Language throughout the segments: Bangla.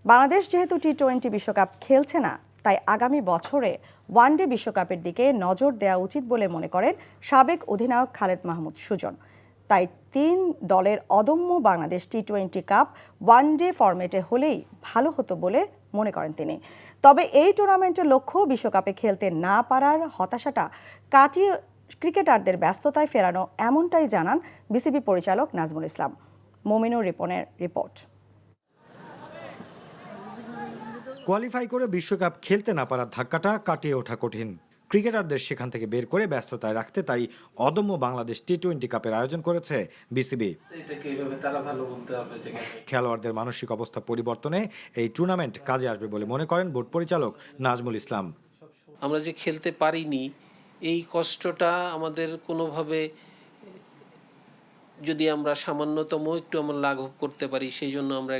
বাংলাদেশ যেহেতু টি-20 বিশ্বকাপ খেলছে না, তাই আগামী বছরে ওয়ানডে বিশ্বকাপের দিকে নজর দেওয়া উচিত বলে মনে করেন সাবেক অধিনায়ক খালেদ মাহমুদ সুজন। তাই 3 দলের অদম্য বাংলাদেশ টি-20 কাপ ওয়ানডে ফরম্যাটে হলেই ভালো হতো বলে মনে করেন তিনি। তবে এই টুর্নামেন্টের লক্ষ্য বিশ্বকাপে খেলতে না পারার হতাশাটা কাটিয়ে ক্রিকেটারদের ব্যস্ততায় ফেরানো, এমনটাই জানান বিসিবি পরিচালক নাজমুল ইসলাম। মোমিনুর রিপনের রিপোর্ট। কোয়ালিফাই করে বিশ্বকাপ খেলতে না পারার ধাক্কাটা কাটিয়ে ওঠা কঠিন। ক্রিকেটারদের সেখান থেকে বের করে ব্যস্ততায় রাখতে তাই অদম্য বাংলাদেশ টি-20 কাপের আয়োজন করেছে বিসিবি। খেলোয়াড়দের মানসিক অবস্থা পরিবর্তনে এই টুর্নামেন্ট কাজে আসবে বলে মনে করেন বোর্ড পরিচালক নাজমুল ইসলাম। আমরা যে খেলতে পারিনি, এই কষ্টটা আমাদের কোনোভাবে যদি আমরা সামান্যতম একটু আমরা লাঘব করতে পারি, সেই জন্য আমরা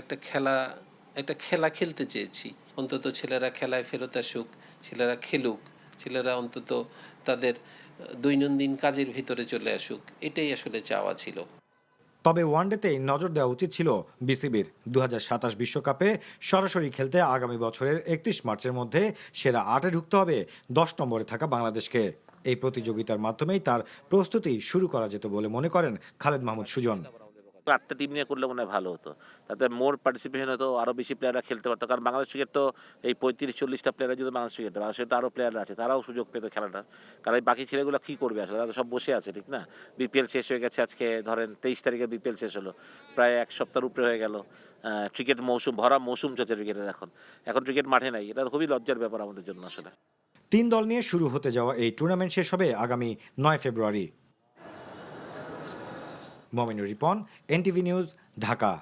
একটা খেলা খেলতে চেয়েছি। অন্তত ছেলেরা খেলায় ফেরত আসুক, ছেলেরা খেলুক, ছেলেরা অন্তত তাদের দৈনন্দিন কাজের ভিতরে চলে আসুক, এটাই আসলে চাওয়া ছিল। তবে ওয়ানডেতেই নজর দেওয়া উচিত ছিল বিসিবির। 2027 বিশ্বকাপে সরাসরি খেলতে আগামী বছরের 31 মার্চের মধ্যে সেরা 8-এ ঢুকতে হবে 10 নম্বরে থাকা বাংলাদেশকে। এই প্রতিযোগিতার মাধ্যমেই তার প্রস্তুতি শুরু করা যেত বলে মনে করেন খালেদ মাহমুদ সুজন। 8টা টিম নিয়ে করলে মনে হয় ভালো হতো, তাতে মোর পার্টিসিপেশন হতো, আরও বেশি প্লেয়াররা খেলতে পারতো। কারণ বাংলাদেশ ক্রিকেট তো এই 35-40টা প্লেয়ার যদি বাংলাদেশে তো আরও প্লেয়াররা আছে, তারাও সুযোগ পেতো খেলাটা। কারণ এই বাকি ছেলেগুলো কী করবে আসলে, তারা সব বসে আছে, ঠিক না? বিপিএল শেষ হয়ে গেছে, আজকে ধরেন 23 তারিখে বিপিএল শেষ হলো, প্রায় 1 সপ্তাহের উপরে হয়ে গেল। ক্রিকেট ভরা মৌসুম চলছে ক্রিকেটের। এখন ক্রিকেট মাঠে নাই, এটা খুবই লজ্জার ব্যাপার আমাদের জন্য আসলে। 3 দল নিয়ে শুরু হতে যাওয়া এই টুর্নামেন্ট শেষ হবে আগামী 9 February. Mominur Ripon, NTV news, Dhaka.